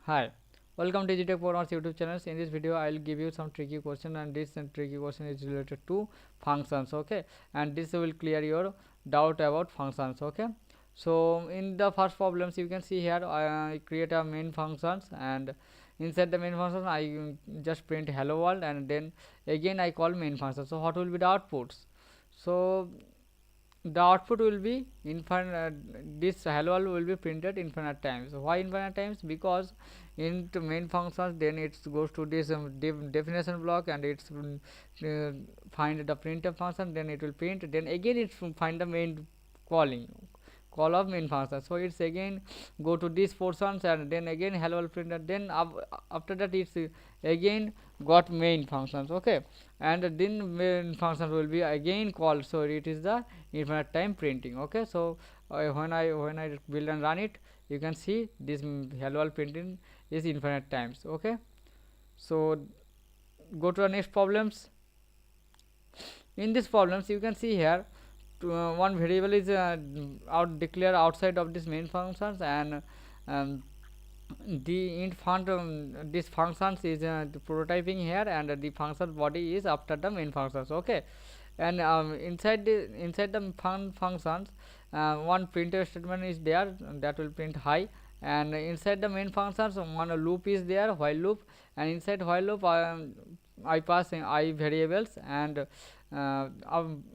Hi, welcome to EasyTechProgrammer's YouTube channel. In this video, I will give you some tricky question, and this tricky question is related to functions. Okay, and this will clear your doubt about functions. Okay, so in the first problems, you can see here I create a main functions, and inside the main function I just print hello world, and then again I call main function. So what will be the outputs? So the output will be infinite. This hello world will be printed infinite times. Why infinite times? Because in the main functions, then it goes to this definition block, and it's find the printf function, then it will print, then again it find the main call of main function. So it's again go to these portions, and then again hello world printer, then after that it's again got main functions. Okay, and then main function will be again called, so it is the infinite time printing. Okay, so when I build and run it, you can see this hello world printing is infinite times. Okay, so go to the next problems. In these problems, you can see here one variable is out declare outside of this main functions, and um, the int font this functions is prototyping here, and the function body is after the main functions. Okay, and inside the functions, one printf statement is there that will print hi, and inside the main functions one loop is there, while loop, and inside while loop I pass in I variables, and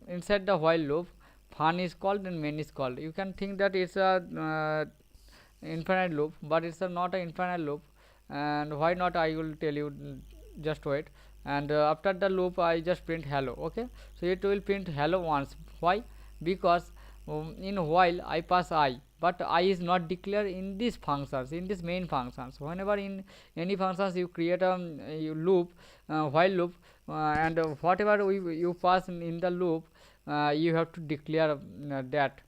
inside the while loop fun is called and main is called. You can think that it's a infinite loop, but it's not an infinite loop. And why not, I will tell you, just wait. And after the loop I just print hello. Okay, so it will print hello once. Why? Because in while I pass I, but I is not declared in these functions, in this main functions. Whenever in any functions you create a you loop, while loop, and whatever you pass in the loop, you have to declare that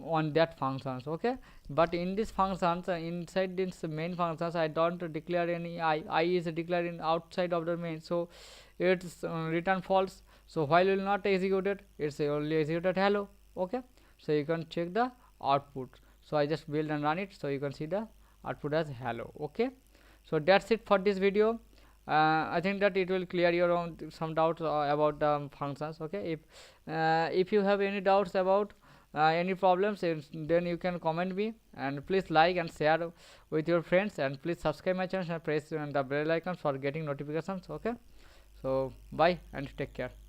on that functions. Okay, but in this functions, inside this main functions, I don't declare any I is declared in outside of the main, so it's return false. So while will not executed, it's only executed hello. Okay, so you can check the output. So I just build and run it, so you can see the output as hello. Okay, so that's it for this video. I think that it will clear your own some doubts about the functions. Okay, if you have any doubts about any problems, then you can comment me, and please like and share with your friends, and please subscribe my channel and press the bell icon for getting notifications. Okay, so bye and take care.